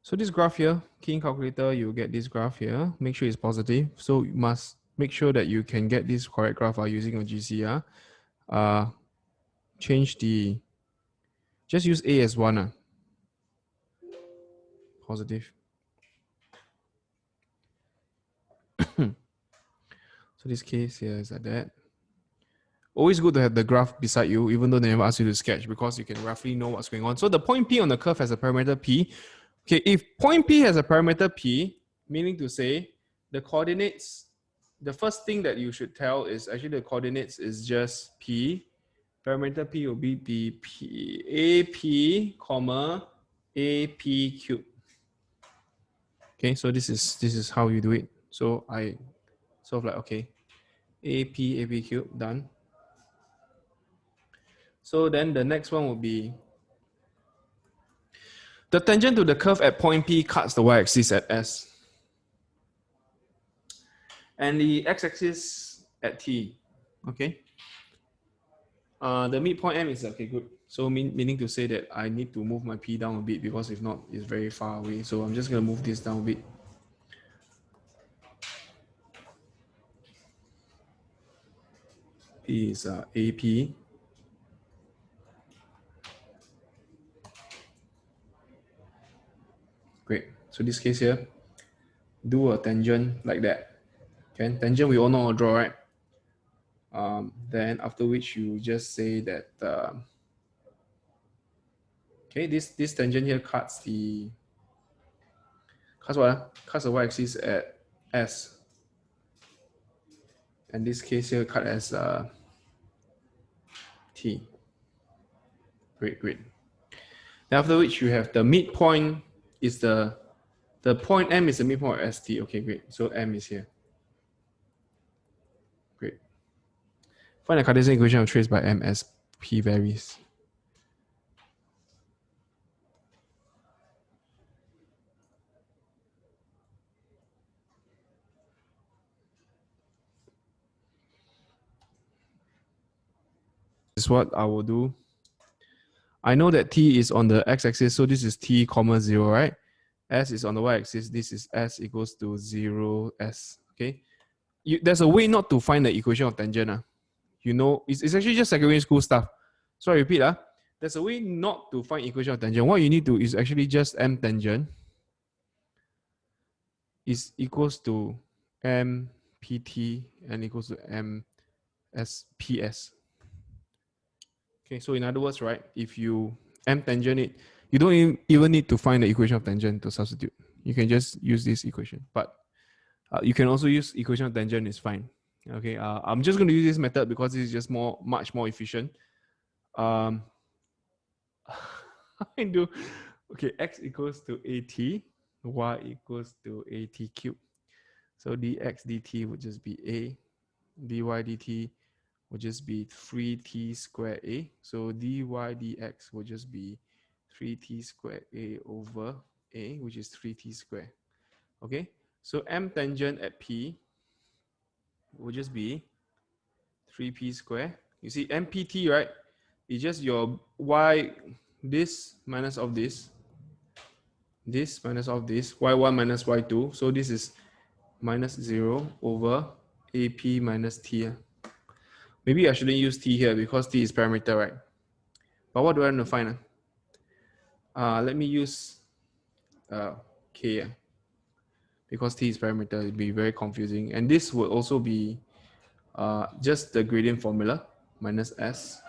So this graph here, key in calculator, you get this graph here. Make sure it's positive. So you must make sure that you can get this correct graph using your GC. Change the, just use A as 1. Positive. So this case here is like that. Always good to have the graph beside you, even though they never ask you to sketch, because you can roughly know what's going on. So the point P on the curve has a parameter P. Okay, if point P has a parameter P, meaning to say the coordinates, the first thing that you should tell is actually the coordinates is just P. Parameter P will be BP, AP, comma, AP cube. Okay, so this is how you do it. So I sort of like, okay, AP cube, done. So then the next one will be the tangent to the curve at point P cuts the y-axis at S. And the x-axis at T. Okay. The midpoint M is okay, good. So meaning to say that I need to move my P down a bit, because if not, it's very far away. So I'm just going to move this down a bit. P is AP. Great. So this case here, do a tangent like that. Okay, tangent we all know how to draw, right? Then after which you just say that okay, this tangent here cuts what? Cuts the y-axis at S. And this case here cut as T. Great. Then after which you have the midpoint is the point M is the midpoint of ST. Okay, great. So M is here. Great. Find the Cartesian equation of trace by M as P varies. This is what I will do. I know that T is on the x-axis, so this is T comma 0, right? S is on the y-axis. This is S equals to 0 S. Okay. There's a way not to find the equation of tangent. You know, it's actually just secondary school stuff. So I repeat, there's a way not to find equation of tangent. What you need to is actually just M tangent is equals to M PT and equals to M S PS. Okay, so in other words, right, if you M tangent it, you don't even need to find the equation of tangent to substitute. You can just use this equation, but you can also use equation of tangent, is fine. Okay, I'm just going to use this method because this is just much more efficient. I do. Okay, x equals to AT, y equals to AT cube. So dx dt would just be A, dy dt would just be 3t squared A. So dy dx would just be 3t squared A over A, which is 3t squared. Okay, so M tangent at P would just be 3p squared. You see MPT, right? It's just your y, this minus of this minus of this, y1 minus y2. So this is minus 0 over AP minus T. Maybe I shouldn't use T here because T is parameter, right? But what do I want to find? Let me use K. Because T is parameter, it'd be very confusing. And this would also be just the gradient formula, minus S,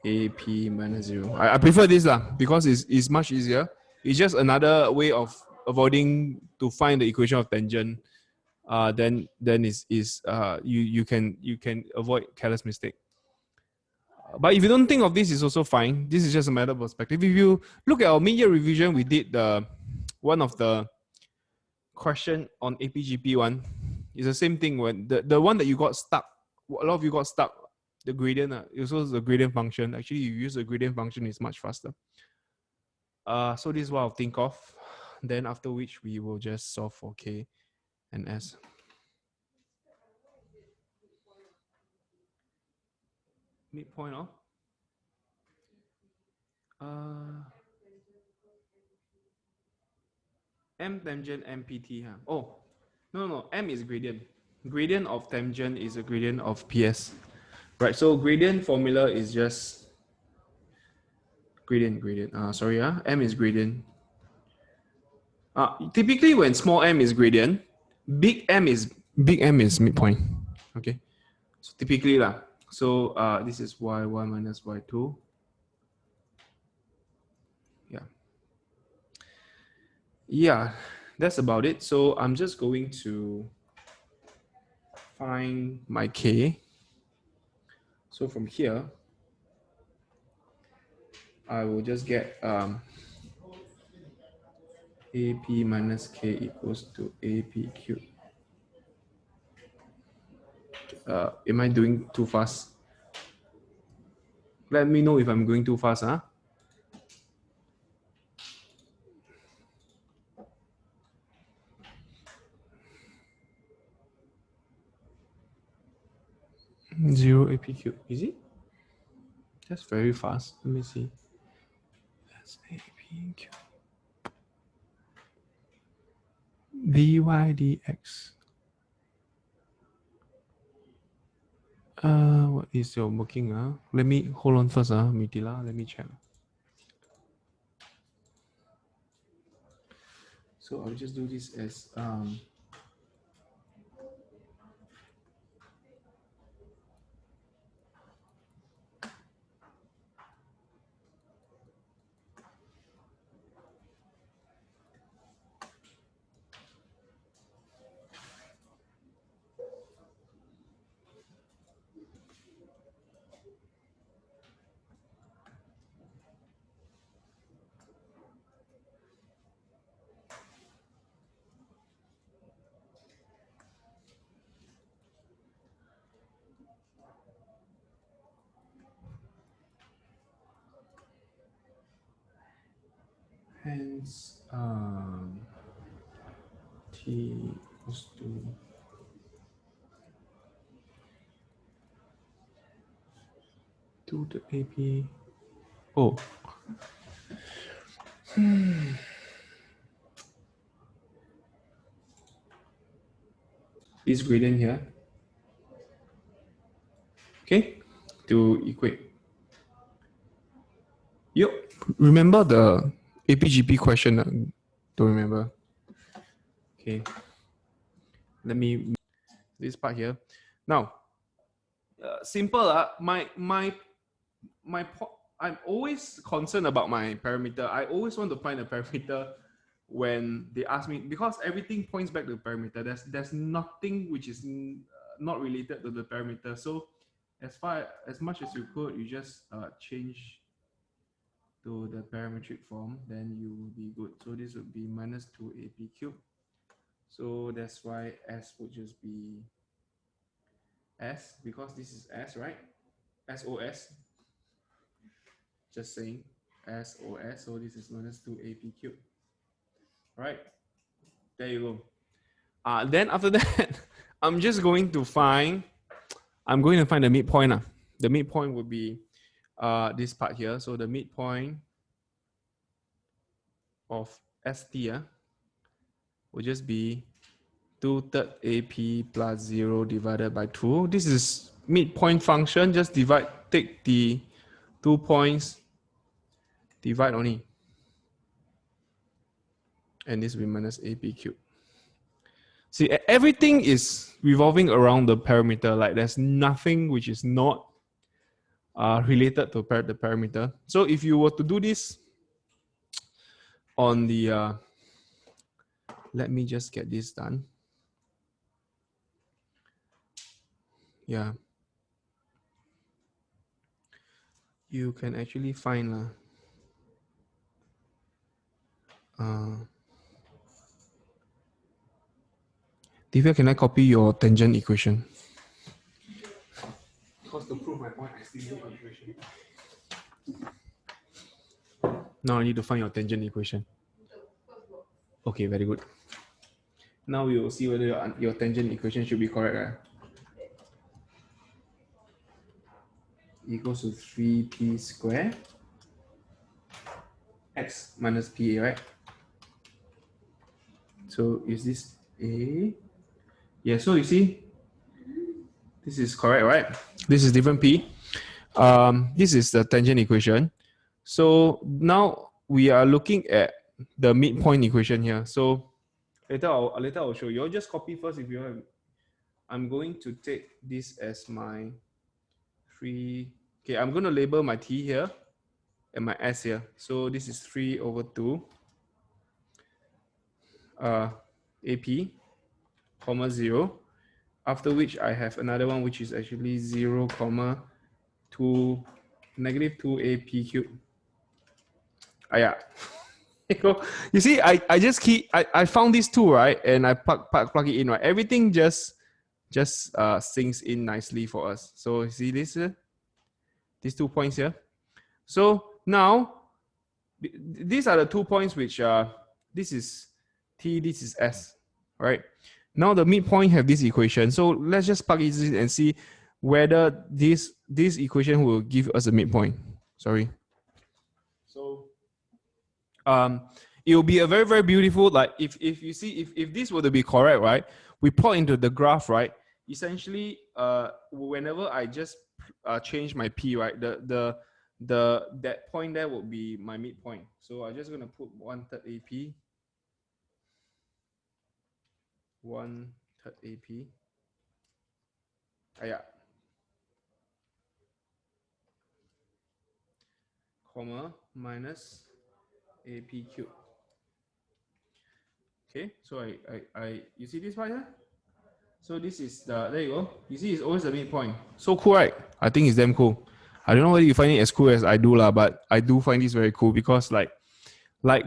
AP minus 0. I prefer this because it's much easier. It's just another way of avoiding to find the equation of tangent. Then you can avoid careless mistake. But if you don't think of this, it's also fine. This is just a matter of perspective. If you look at our mid-year revision, we did one of the question on APGP one. It's the same thing when the one that you got stuck. A lot of you got stuck. The gradient, it's also the gradient function. Actually, you use the gradient function, it's much faster. So this is what I'll think of. Then after which we will just solve for K and S. Midpoint of M tangent MPT. Huh? Oh, no, M is gradient. Gradient of tangent is a gradient of PS. Right, so gradient formula is just gradient. Sorry, M is gradient. Typically when small m is gradient, big M is midpoint. Okay, so typically lah. So this is y1 minus y2. Yeah, that's about it. So I'm just going to find my k. So from here, I will just get AP minus k equals to AP cubed. Am I doing too fast? Let me know if I'm going too fast, huh? Zero AP cube, is it? That's very fast. Let me see. That's AP cube. dy dx. What is your working? Let me hold on first, Mitila. Let me check. So I'll just do this as hence t equals to 2 to AP. Oh. This gradient here. Okay, to equate. Yep. Remember the APGP question? Don't remember. Okay. Let me this part here. Now, simple. I'm always concerned about my parameter. I always want to find a parameter when they ask me, because everything points back to the parameter. There's nothing which is not related to the parameter. So as much as you could, you just change to the parametric form, then you will be good. So this would be minus 2 AP cubed. So that's why S would just be S, because this is S, right? SOS. Just saying SOS. So this is minus 2 AP cubed. All right. There you go. Then after that, I'm going to find the midpoint. The midpoint would be this part here. So the midpoint of ST will just be 2/3 AP plus 0 divided by 2. This is midpoint function. Just take the 2 points, divide only. And this will be minus AP cubed. See, everything is revolving around the parameter. Like there's nothing which is not related to the parameter. So if you were to do this on the, let me just get this done. Yeah. You can actually find Divya, can I copy your tangent equation? Because to prove my point, I still need an equation. Now I need to find your tangent equation. Okay, very good. Now we will see whether your tangent equation should be correct. Equals to 3p squared x minus pa, right? So is this A? Yeah, so you see, this is correct, right? This is different P. This is the tangent equation. So now we are looking at the midpoint equation here. So later I'll show you. I'll just copy first if you have. I'm going to take this as my 3. Okay, I'm going to label my T here and my S here. So this is 3/2 AP, comma 0. After which I have another one which is actually 0, comma 2, negative 2 AP cubed. Yeah. You see, I just I found these two, right? And I plug it in, right? Everything just sinks in nicely for us. So you see this, these 2 points here. So now these are the 2 points which this is T, this is S, right? Now the midpoint have this equation. So let's just plug it in and see whether this equation will give us a midpoint. Sorry. So it will be a very, very beautiful, like if you see, if this were to be correct, right? We plot into the graph, right? Essentially, whenever I just change my P, right? That point there will be my midpoint. So I'm just gonna put 1/3 AP. 1/3 AP. Yeah. Comma minus AP cube. Okay, so I you see this right here? So this is there you go. You see it's always the midpoint. So cool, right? I think it's damn cool. I don't know whether you find it as cool as I do, but I do find this very cool because like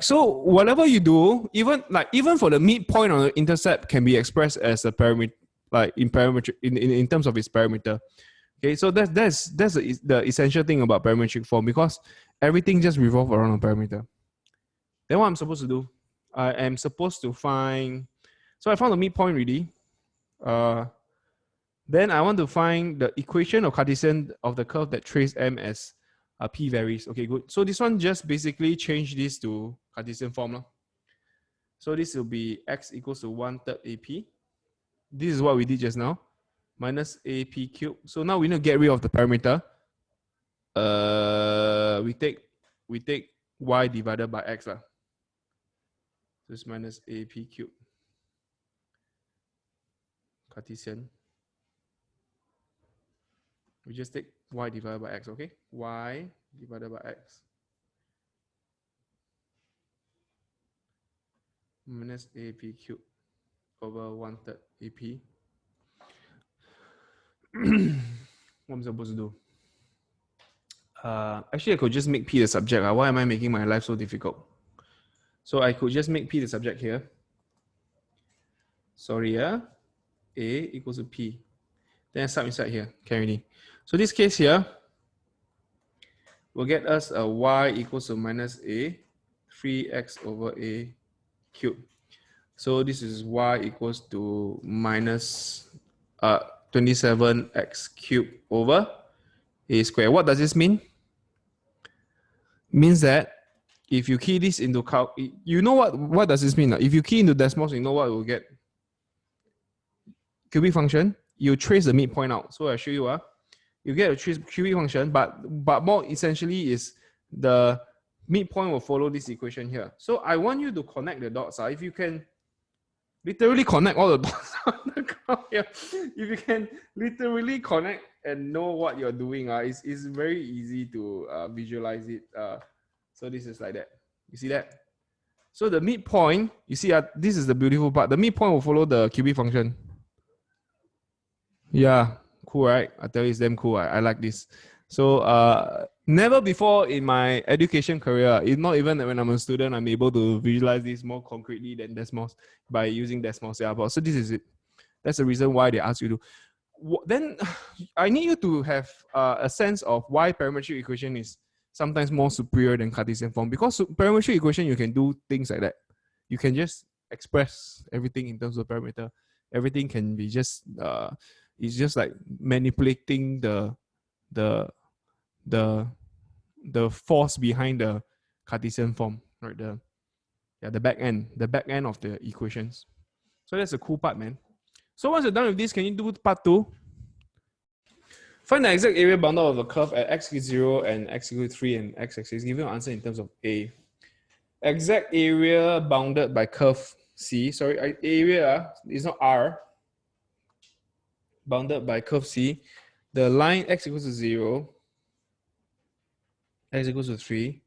so whatever you do, even for the midpoint on the intercept can be expressed as a parameter, like in parametric in terms of its parameter. Okay, so that's the essential thing about parametric form, because everything just revolves around a parameter. Then what I'm supposed to do? I am supposed to find. So I found the midpoint already. Then I want to find the equation of Cartesian of the curve that trace M as P varies. Okay, good. So this one just basically change this to Cartesian form. So this will be x equals to 1/3 AP. This is what we did just now. Minus AP cubed. So now we need to get rid of the parameter. We take y divided by x. So it's minus AP cubed. Cartesian. We just take y divided by x, okay? Y divided by x. Minus AP cubed over 1/3 AP. What am I supposed to do? Actually, I could just make P the subject. Why am I making my life so difficult? So I could just make P the subject here. Sorry, A equals to P. Then I sub inside here. Can already. So this case here will get us a y equals to minus A, 3x over A cubed. So this is y equals to minus 27x cubed over A squared. What does this mean? Means that if you key this into you know what does this mean? If you key into decimals, you know what we'll get. Cubic function, you trace the midpoint out. So I'll show you. You get a cubic function, but more essentially is the midpoint will follow this equation here. So I want you to connect the dots. If you can literally connect all the dots on the graph here, if you can literally connect and know what you're doing, it's very easy to visualize it. So this is like that. You see that? So the midpoint, you see, this is the beautiful part. The midpoint will follow the cubic function. Yeah, cool, right? I tell you, it's damn cool. I like this. So never before in my education career, not even when I'm a student, I'm able to visualize this more concretely than decimals by using decimals. Yeah, but so this is it. That's the reason why they ask you to. Then I need you to have a sense of why parametric equation is sometimes more superior than Cartesian form, because parametric equation, you can do things like that. You can just express everything in terms of parameter. Everything can be just it's just like manipulating the force behind the Cartesian form, right? Yeah, the back end of the equations. So that's the cool part, man. So once you're done with this, can you do part 2? Find the exact area bounded of the curve at x equals 0 and x equals 3 and x-axis. Give you an answer in terms of A. Exact area bounded by curve C. Sorry, area is not R. Bounded by curve C. The line x equals to 0, x equals to 3,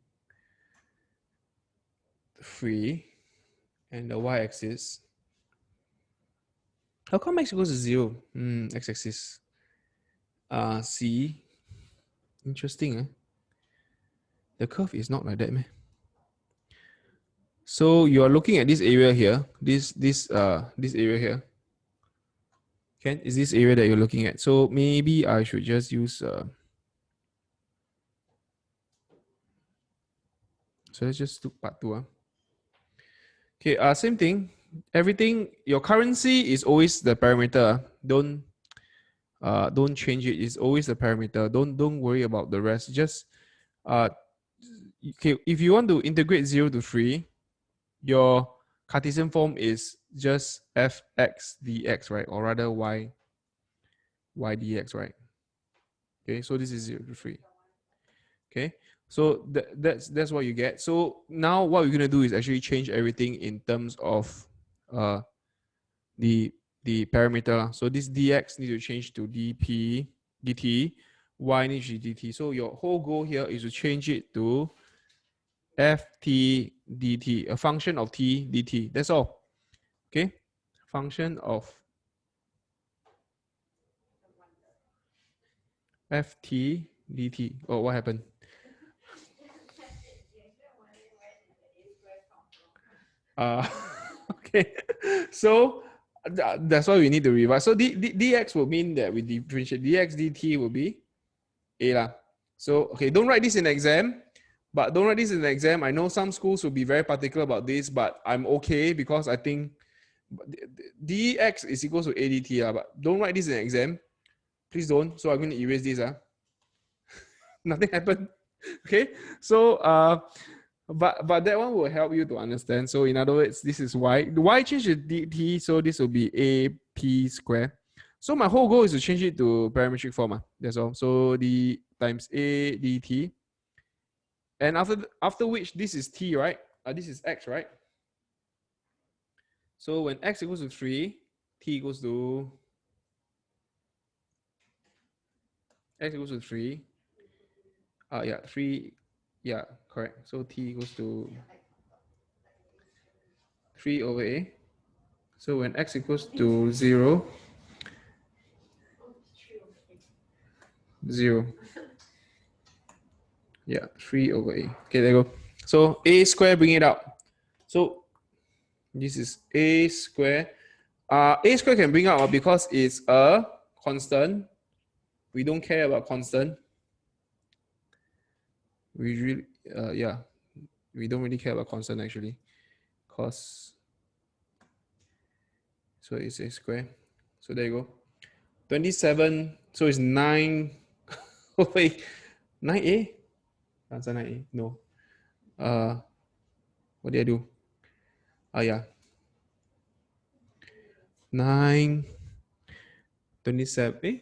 and the y-axis. How come x equals to 0? X-axis. C. Interesting, eh? The curve is not like that, man. So you are looking at this area here. This area here. Okay, is this area that you're looking at? So maybe I should just use. So let's just do part 2. Okay. Same thing. Everything. Your currency is always the parameter. Don't change it. It's always the parameter. Don't worry about the rest. Just okay. If you want to integrate 0 to 3, your Cartesian form is just fx dx, right? Or rather y dx, right? Okay, so this is 0 to 3. Okay, so that's what you get. So now what we're gonna do is actually change everything in terms of the parameter. So this dx need to change to dp dt, y needs to be dt. So your whole goal here is to change it to ft dt, a function of t dt. That's all. Okay, function of ft dt. Oh, what happened? Okay, so that's why we need to revise. So dx will mean that we differentiate dx dt will be a lah. So okay, don't write this in the exam. But don't write this in the exam. I know some schools will be very particular about this, but I'm okay because I think dx is equal to a dt. But don't write this in the exam. Please don't. So I'm going to erase this. Nothing happened. Okay. So but that one will help you to understand. So in other words, this is y. The y change to dt, so this will be a p square. So my whole goal is to change it to parametric form. That's all. So d times a dt. And after which this is t, right? This is x, right? So when x equals to 3, t equals to x equals to 3. 3. Yeah, correct. So t equals to 3 over a. So when x equals to 0, 0. Yeah, 3 over a. Okay, there you go. So a square, bring it out. So this is a square. A square can bring out because it's a constant. We don't care about constant. We really, yeah, we don't really care about constant actually, cause. So it's a square. So there you go. 27. So it's 9. Oh wait, 9a. Answer 9a. No. What did I do? Yeah. 9. 27.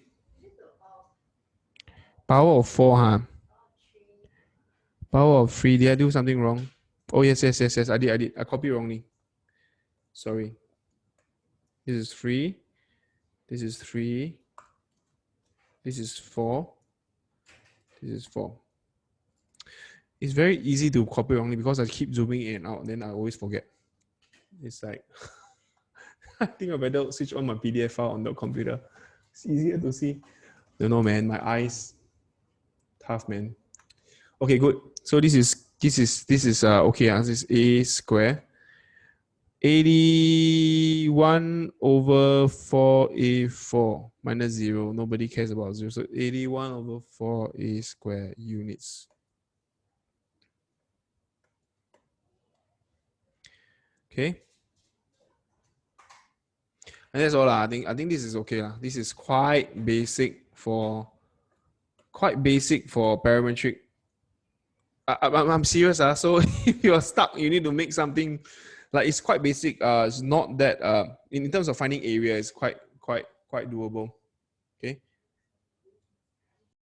Power of 4, huh? Power of 3. Did I do something wrong? Oh, yes. I did. I copied wrongly. Sorry. This is 3. This is 3. This is 4. This is 4. It's very easy to copy wrongly because I keep zooming in and out. Then I always forget. It's like, I think I better switch on my PDF file on the computer. It's easier to see. Don't know, man. My eyes. Tough, man. Okay, good. So this is okay. This is a square. 81 over 4a4 minus 0. Nobody cares about 0. So 81 over 4a square units. Okay. And that's all. I think this is okay. This is quite basic for parametric. I'm serious. So if you're stuck, you need to make something like it's quite basic. It's not that in terms of finding area, it's quite doable. Okay.